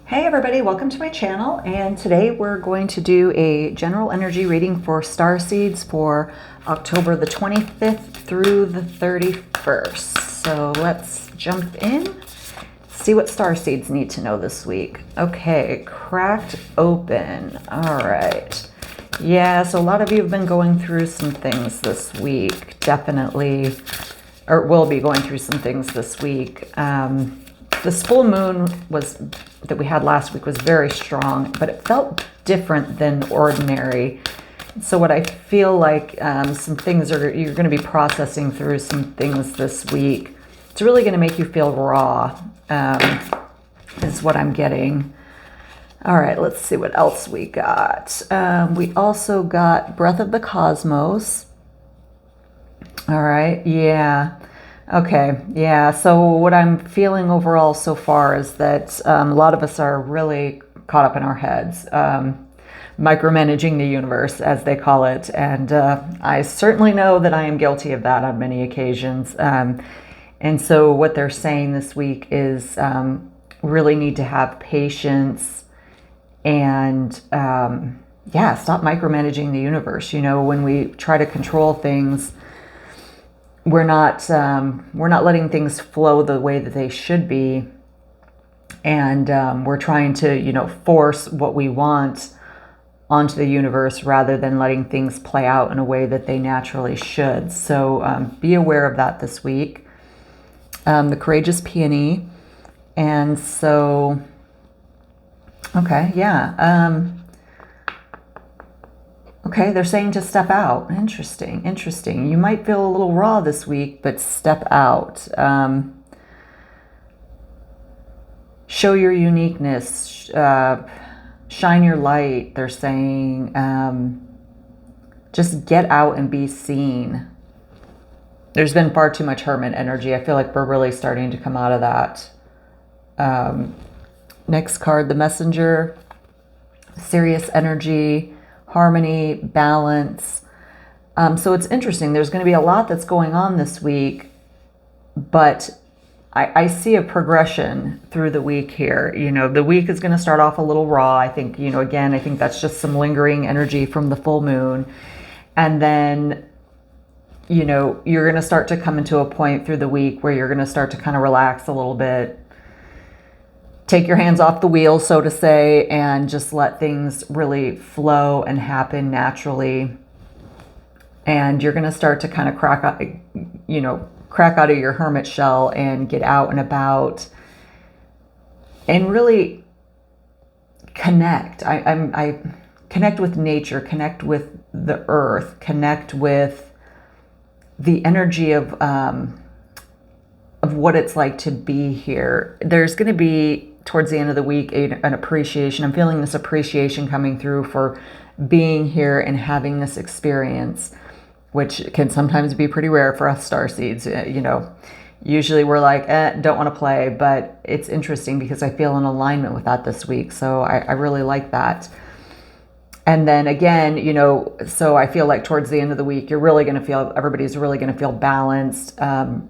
Hey everybody, welcome to my channel, and today we're going to do a general energy reading for Starseeds for October the 25th through the 31st. So let's jump in, see what Starseeds need to know this week. Okay, cracked open. All right. Yeah, so a lot of you have been going through some things this week, definitely, or will be going through some things this week. This full moon that we had last week was very strong, but it felt different than ordinary. So what I feel like some things you're going to be processing through some things this week. It's really going to make you feel raw, is what I'm getting. All right, let's see what else we got. We also got Breath of the Cosmos. All right, yeah. Okay, yeah, so what I'm feeling overall so far is that a lot of us are really caught up in our heads, micromanaging the universe, as they call it, and I certainly know that I am guilty of that on many occasions. And so what they're saying this week is really need to have patience and, yeah, stop micromanaging the universe. You know, when we try to control things, we're not letting things flow the way that they should be, and we're trying to force what we want onto the universe rather than letting things play out in a way that they naturally should. So be aware of that this week. The Courageous Peony, and so okay, yeah. Okay, they're saying to step out. Interesting. You might feel a little raw this week, but step out. Show your uniqueness. Shine your light, they're saying. Just get out and be seen. There's been far too much hermit energy. I feel like we're really starting to come out of that. Next card, the Messenger. Serious energy. Harmony, balance. So it's interesting. There's going to be a lot that's going on this week, but I see a progression through the week here. The week is going to start off a little raw. I think, again, I think that's just some lingering energy from the full moon. And then, you're going to start to come into a point through the week where you're going to start to kind of relax a little bit. Take your hands off the wheel, so to say, and just let things really flow and happen naturally. And you're going to start to kind of crack out of your hermit shell and get out and about and really connect. I connect with nature, connect with the earth, connect with the energy of what it's like to be here. There's going to be, towards the end of the week, an appreciation. I'm feeling this appreciation coming through for being here and having this experience, which can sometimes be pretty rare for us Starseeds. Usually we're like, don't want to play, but it's interesting because I feel in alignment with that this week. So I really like that. And then again, so I feel like towards the end of the week, everybody's really going to feel balanced,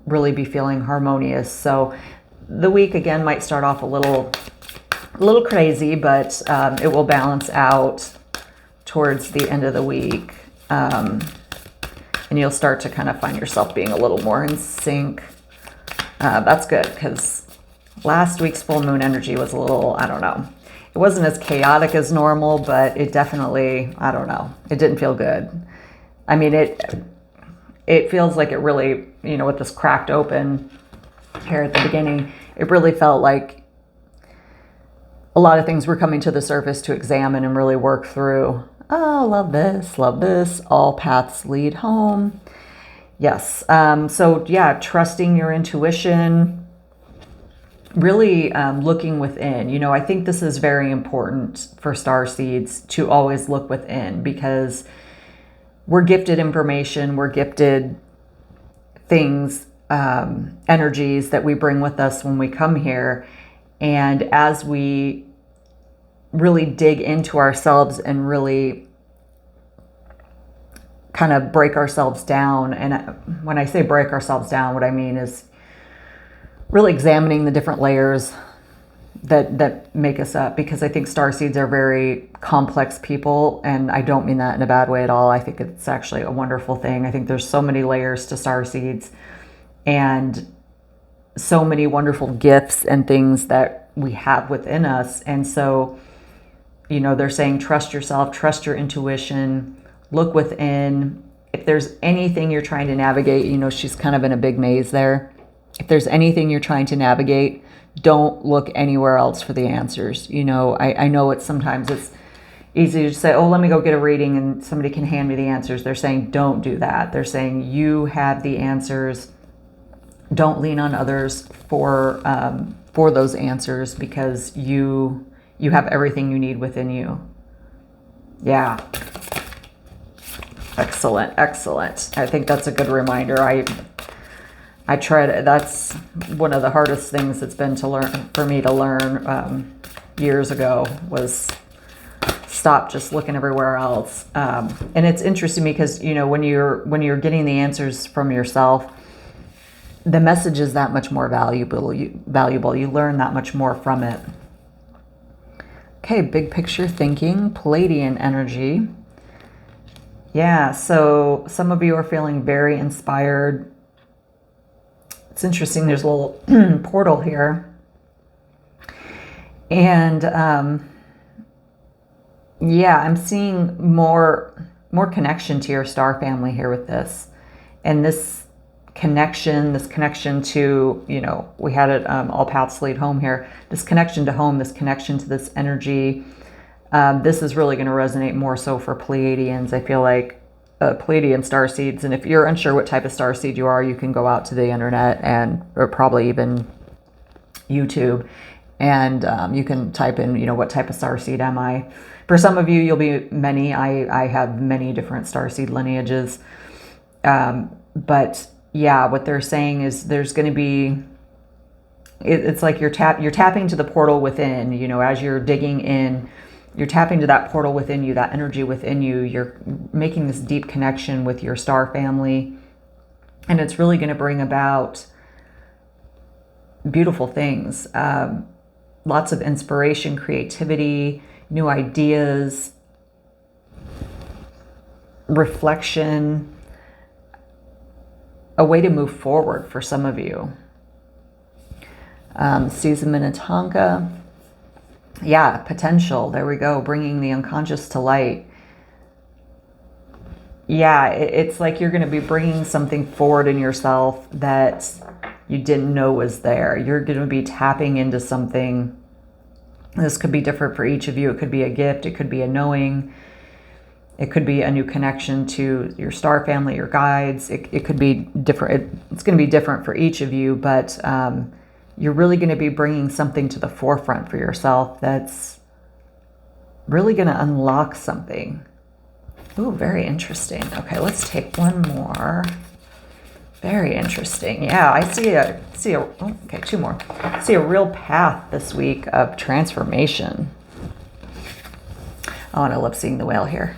really be feeling harmonious. So the week again might start off a little crazy, but it will balance out towards the end of the week. And you'll start to kind of find yourself being a little more in sync. That's good, because last week's full moon energy was a little, I don't know. It wasn't as chaotic as normal, but it definitely, I don't know, it didn't feel good. I mean, it feels like it really, with this cracked open here at the beginning, it really felt like a lot of things were coming to the surface to examine and really work through. Oh, love this. All paths lead home. Yes. So yeah, trusting your intuition, really looking within. I think this is very important for Starseeds to always look within, because we're gifted information, we're gifted things, energies that we bring with us when we come here. And as we really dig into ourselves and really kind of break ourselves down, and when I say break ourselves down, what I mean is really examining the different layers that make us up, because I think starseeds are very complex people, and I don't mean that in a bad way at all. I think it's actually a wonderful thing. I think there's so many layers to starseeds and so many wonderful gifts and things that we have within us. And so, you know, they're saying trust yourself, trust your intuition, look within. If there's anything you're trying to navigate, you know, she's kind of in a big maze there. If there's anything you're trying to navigate, don't look anywhere else for the answers. You know, I know sometimes it's easy to say, oh, let me go get a reading and somebody can hand me the answers. They're saying, don't do that. They're saying you have the answers. Don't lean on others for those answers, because you have everything you need within you. Yeah. Excellent. Excellent. I think that's a good reminder. I try to, that's one of the hardest things that's been for me to learn years ago, was stop just looking everywhere else. And it's interesting because, you know, when you're getting the answers from yourself, the message is that much more valuable. You learn that much more from it. Okay, big picture thinking, Palladian energy. Yeah, so some of you are feeling very inspired. It's interesting, there's a little portal here. And yeah, I'm seeing more connection to your star family here with this. And this connection to, you know, we had it all paths lead home here. This connection to home, this connection to this energy. This is really going to resonate more so for Pleiadians. I feel like Pleiadian starseeds. And if you're unsure what type of starseed you are, you can go out to the internet or probably even YouTube, and you can type in, you know, what type of starseed am I? For some of you, you'll be many. I have many different starseed lineages. But yeah, what they're saying is there's going to be, it's like you're tapping to the portal within, you know, as you're digging in, you're tapping to that portal within you, that energy within you. You're making this deep connection with your star family. And it's really going to bring about beautiful things. Lots of inspiration, creativity, new ideas, reflection, a way to move forward for some of you. Caesar Minnetonka. Yeah, potential. There we go. Bringing the unconscious to light. Yeah, it's like you're going to be bringing something forward in yourself that you didn't know was there. You're going to be tapping into something. This could be different for each of you. It could be a gift. It could be a knowing. It could be a new connection to your star family, your guides. It could be different. It's going to be different for each of you, but you're really going to be bringing something to the forefront for yourself that's really going to unlock something. Ooh, very interesting. Okay, let's take one more. Very interesting. Yeah, I see a okay, two more. I see a real path this week of transformation. Oh, and I love seeing the whale here.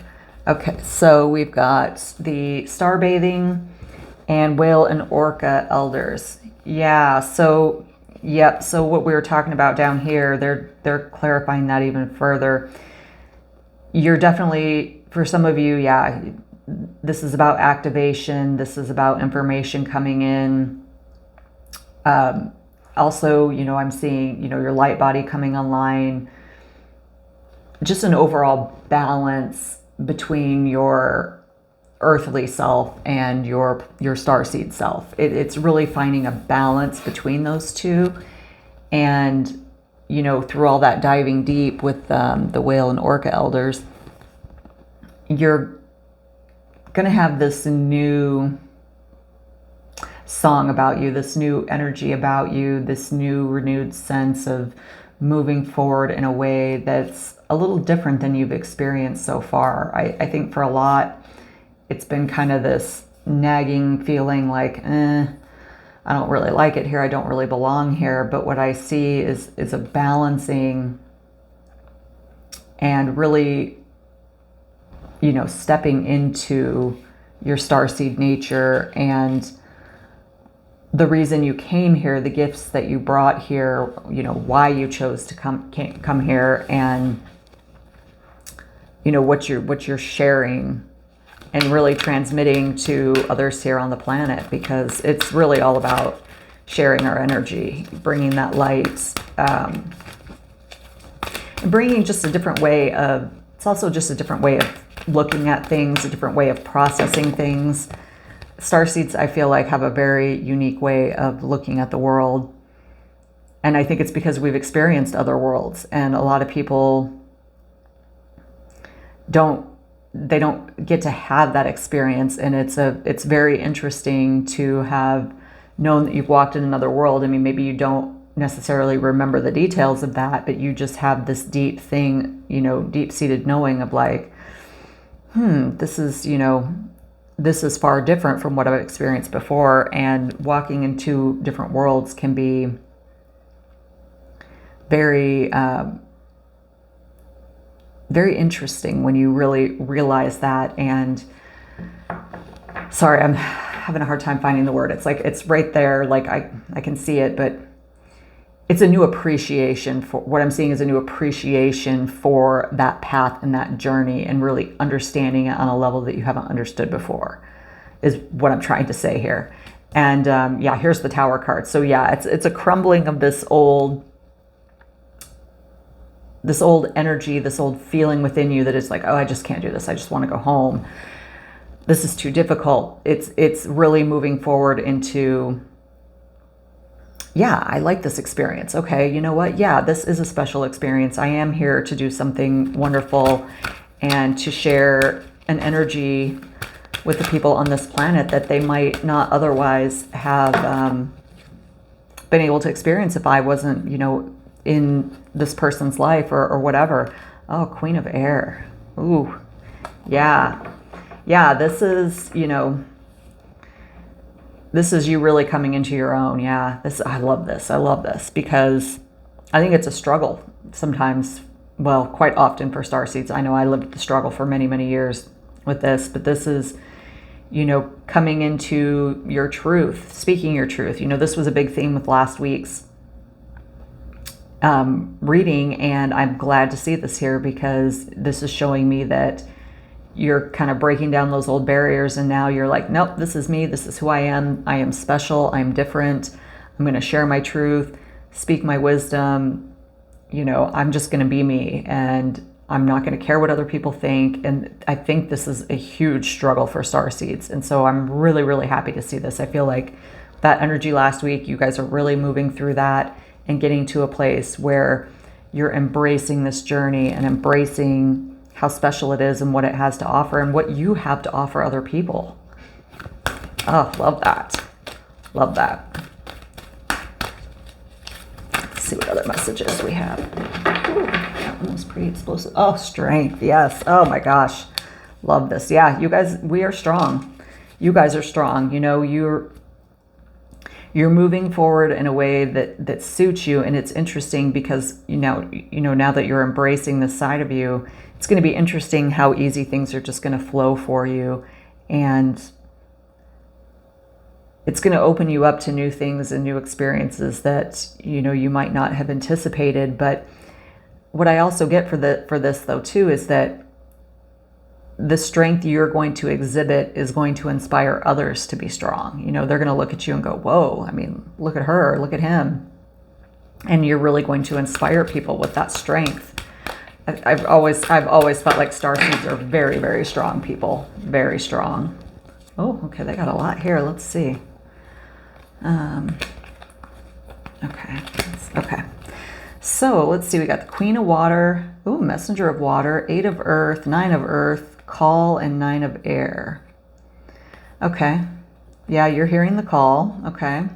Okay, so we've got the star bathing and whale and orca elders. Yeah, so yep, so what we were talking about down here, they're clarifying that even further. You're definitely, for some of you, yeah, this is about activation. This is about information coming in. Also, you know, I'm seeing, you know, your light body coming online. Just an overall balance between your earthly self and your starseed self. It's really finding a balance between those two. And, you know, through all that diving deep with the whale and orca elders, you're going to have this new song about you, this new energy about you, this new renewed sense of moving forward in a way that's a little different than you've experienced so far. I think for a lot, it's been kind of this nagging feeling like, I don't really like it here. I don't really belong here. But what I see is a balancing and really, you know, stepping into your starseed nature and the reason you came here, the gifts that you brought here, you know, why you chose to come here, and you know what you're sharing and really transmitting to others here on the planet, because it's really all about sharing our energy, bringing that light, and bringing just a different way of, it's also just a different way of looking at things, a different way of processing things. Starseeds, I feel like, have a very unique way of looking at the world. And I think it's because we've experienced other worlds, and a lot of people don't get to have that experience. And it's very interesting to have known that you've walked in another world. I mean, maybe you don't necessarily remember the details of that, but you just have this deep thing, you know, deep-seated knowing of like, this is, you know, this is far different from what I've experienced before. And walking into different worlds can be very, very interesting when you really realize that. And sorry, I'm having a hard time finding the word. It's like, it's right there. Like I can see it, but it's a new appreciation for what I'm seeing is a new appreciation for that path and that journey, and really understanding it on a level that you haven't understood before is what I'm trying to say here. And yeah, here's the Tower card. So yeah, it's a crumbling of this old energy, this old feeling within you that is like, oh, I just can't do this. I just want to go home. This is too difficult. It's really moving forward into, yeah, I like this experience. Okay, you know what? Yeah, this is a special experience. I am here to do something wonderful and to share an energy with the people on this planet that they might not otherwise have been able to experience if I wasn't, you know, in this person's life or whatever. Oh, Queen of Air. Ooh, yeah. Yeah, this is, you know, this is you really coming into your own. Yeah, I love this. I love this because I think it's a struggle sometimes. Well, quite often for Starseeds. I know I lived the struggle for many, many years with this, but this is, you know, coming into your truth, speaking your truth. You know, this was a big theme with last week's reading, and I'm glad to see this here because this is showing me that you're kind of breaking down those old barriers, and now you're like, nope, this is me, this is who I am special, I'm different, I'm going to share my truth, speak my wisdom, you know, I'm just going to be me, and I'm not going to care what other people think. And I think this is a huge struggle for Starseeds, and so I'm really, really happy to see this. I feel like that energy last week, you guys are really moving through that and getting to a place where you're embracing this journey and embracing how special it is and what it has to offer and what you have to offer other people. Oh, love that. Love that. Let's see what other messages we have. Ooh, that one was pretty explosive. Oh, strength. Yes. Oh my gosh. Love this. Yeah, you guys, we are strong. You guys are strong. You know, you're moving forward in a way that suits you. And it's interesting because, you know, now that you're embracing this side of you, it's going to be interesting how easy things are just going to flow for you. And it's going to open you up to new things and new experiences that, you know, you might not have anticipated. But what I also get for this though, too, is that the strength you're going to exhibit is going to inspire others to be strong. You know, they're going to look at you and go, whoa, I mean, look at her, look at him. And you're really going to inspire people with that strength. I've always felt like Starseeds are very, very strong people. Very strong. Oh, okay, they got a lot here. Let's see. Okay. So let's see. We got the Queen of Water. Ooh, Messenger of Water. 8 of Earth. 9 of Earth. Call and 9 of Air. Okay. Yeah, you're hearing the call. Okay.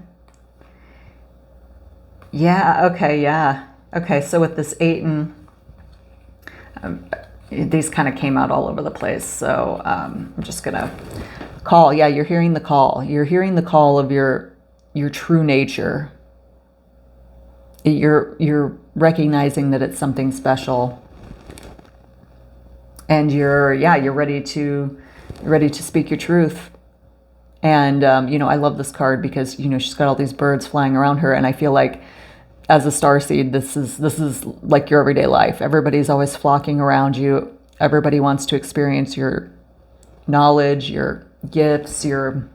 Yeah. Okay. Yeah. Okay. So with this 8 and these kind of came out all over the place. So I'm just going to call. Yeah, you're hearing the call. You're hearing the call of your true nature. You're recognizing that it's something special. And you're ready to speak your truth And, I love this card because, she's got all these birds flying around her. And I feel like as a starseed, this is like your everyday life. Everybody's always flocking around you. Everybody wants to experience your knowledge, your gifts, your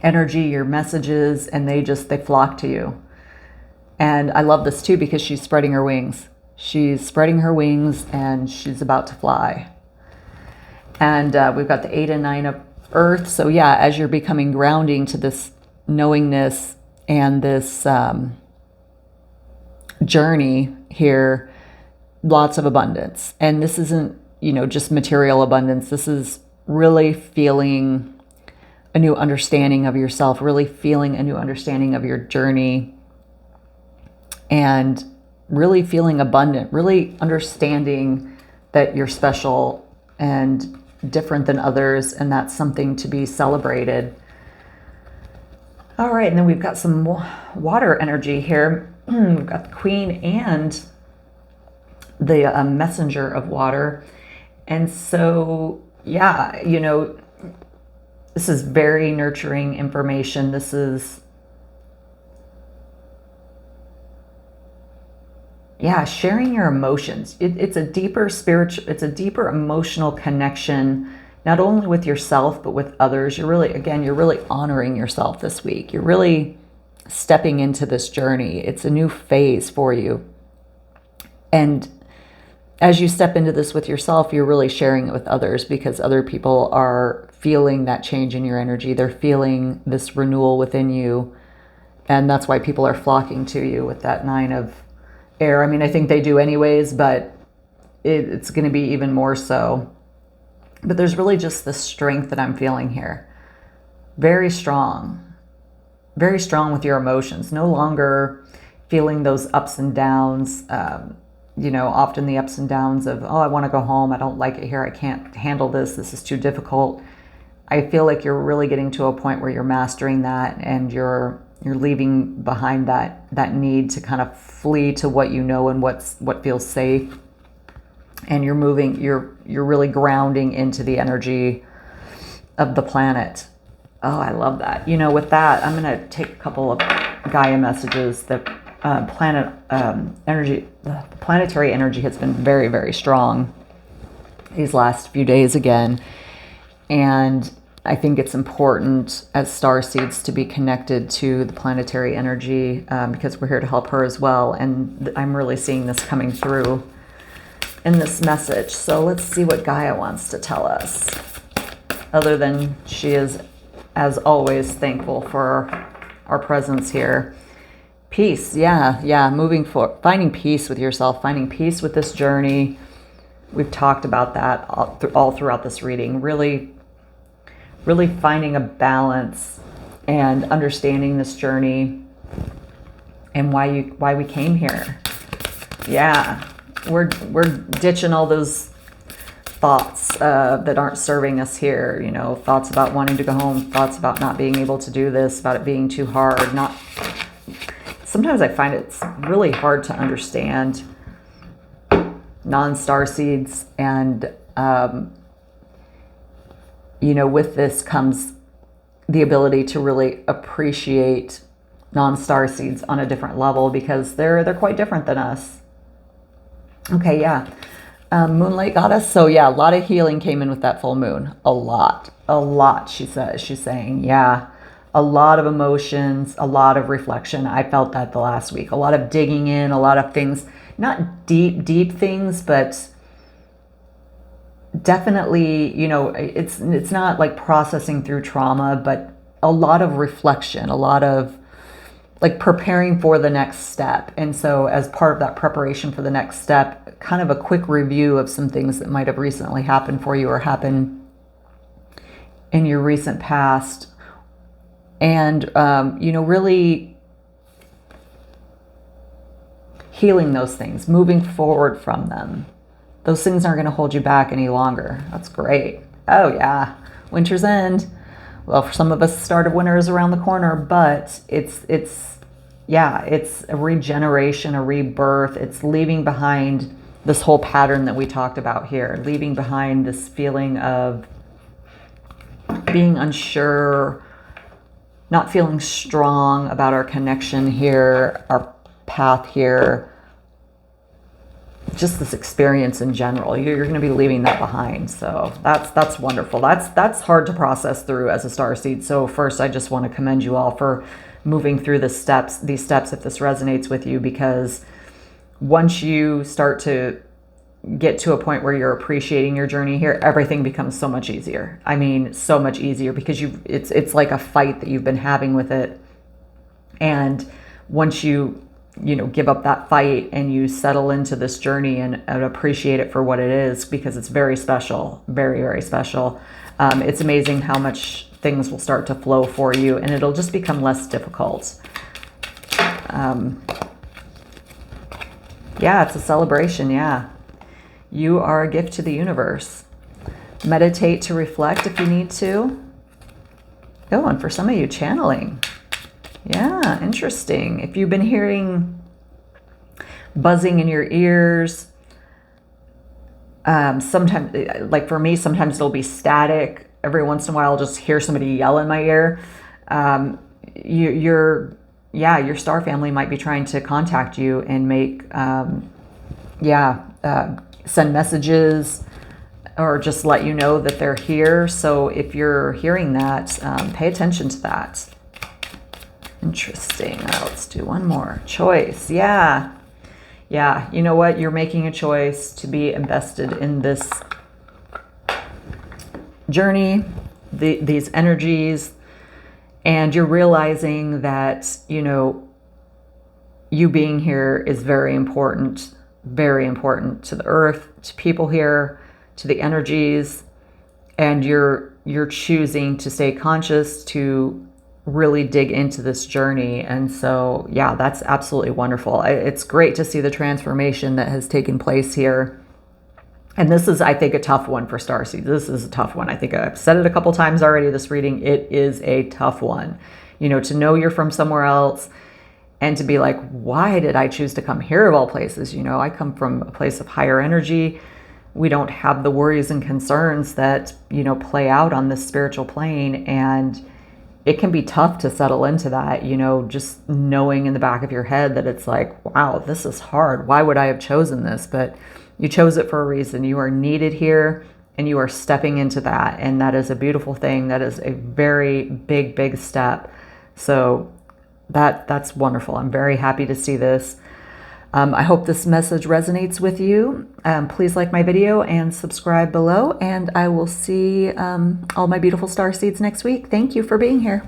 energy, your messages, and they flock to you. And I love this too because she's spreading her wings. She's spreading her wings and she's about to fly. And we've got the 8 and 9 of Earth. So yeah, as you're becoming grounding to this knowingness and this journey here, lots of abundance. And this isn't, just material abundance. This is really feeling a new understanding of yourself, really feeling a new understanding of your journey, and really feeling abundant, really understanding that you're special and different than others, and that's something to be celebrated. All right, and then we've got some water energy here. We've got the Queen and the Messenger of Water. And so, yeah, this is very nurturing information. This is, sharing your emotions. It's a deeper emotional connection, not only with yourself, but with others. You're really honoring yourself this week. You're really stepping into this journey. It's a new phase for you. And as you step into this with yourself, you're really sharing it with others because other people are feeling that change in your energy. They're feeling this renewal within you. And that's why people are flocking to you with that 9 of Air. I mean, I think they do anyways, but it's going to be even more so. But there's really just the strength that I'm feeling here. Very strong with your emotions. No longer feeling those ups and downs. Often the ups and downs of, oh, I want to go home. I don't like it here. I can't handle this. This is too difficult. I feel like you're really getting to a point where you're mastering that, and you're leaving behind that need to kind of flee to what you know and what feels safe. And you're really grounding into the energy of the planet. Oh, I love that. With that, I'm going to take a couple of Gaia messages. The planetary energy has been very, very strong these last few days again. And I think it's important as starseeds to be connected to the planetary energy because we're here to help her as well. And I'm really seeing this coming through in this message. So let's see what Gaia wants to tell us. Other than she is, as always, thankful for our presence here. Peace, moving forward, finding peace with yourself, finding peace with this journey. We've talked about that all throughout this reading. Really finding a balance and understanding this journey and why we came here. Yeah, we're ditching all those thoughts that aren't serving us here. Thoughts about wanting to go home, thoughts about not being able to do this, about it being too hard. Sometimes I find it's really hard to understand non-starseeds, and with this comes the ability to really appreciate non-starseeds on a different level because they're quite different than us. Okay, yeah. Moonlight goddess. So yeah, a lot of healing came in with that full moon. A lot, she's saying. Yeah, a lot of emotions, a lot of reflection. I felt that the last week. A lot of digging in, a lot of things, not deep things, but definitely, it's not like processing through trauma, but a lot of reflection, a lot of like preparing for the next step. And so as part of that preparation for the next step, kind of a quick review of some things that might have recently happened for you or happened in your recent past. And, really healing those things, moving forward from them. Those things aren't going to hold you back any longer. That's great. Oh yeah. Winter's end. Well, for some of us, the start of winter is around the corner, but it's a regeneration, a rebirth. It's leaving behind this whole pattern that we talked about here, leaving behind this feeling of being unsure, not feeling strong about our connection here, our path here, just this experience in general. You're going to be leaving that behind. So that's wonderful. That's hard to process through as a starseed. So first, I just want to commend you all for moving through these steps, if this resonates with you, because once you start to get to a point where you're appreciating your journey here, everything becomes so much easier. I mean, so much easier, because it's like a fight that you've been having with it. And once you give up that fight and you settle into this journey and appreciate it for what it is, because it's very special, very, very special. It's amazing how much things will start to flow for you, and it'll just become less difficult. Yeah, it's a celebration. Yeah. You are a gift to the universe. Meditate to reflect if you need to. Oh, and for some of you, channeling. Yeah, interesting. If you've been hearing buzzing in your ears, sometimes, like for me, sometimes it'll be static. Every once in a while, I'll just hear somebody yell in my ear. Your star family might be trying to contact you and make, send messages or just let you know that they're here. So if you're hearing that, pay attention to that. Interesting. Let's do one more. Choice. Yeah. Yeah. You know what? You're making a choice to be invested in this journey, these energies, and you're realizing that, you being here is very important to the earth, to people here, to the energies, and you're choosing to stay conscious, to really dig into this journey. And so, yeah, that's absolutely wonderful. It's great to see the transformation that has taken place here. And this is, I think, a tough one for Starseeds. This is a tough one. I think I've said it a couple times already this reading. It is a tough one. To know you're from somewhere else and to be like, why did I choose to come here of all places? I come from a place of higher energy. We don't have the worries and concerns that, play out on this spiritual plane. And it can be tough to settle into that, just knowing in the back of your head that it's like, wow, this is hard. Why would I have chosen this? But you chose it for a reason. You are needed here and you are stepping into that. And that is a beautiful thing. That is a very big, big step. So that's wonderful. I'm very happy to see this. I hope this message resonates with you. Please like my video and subscribe below, and I will see all my beautiful Starseeds next week. Thank you for being here.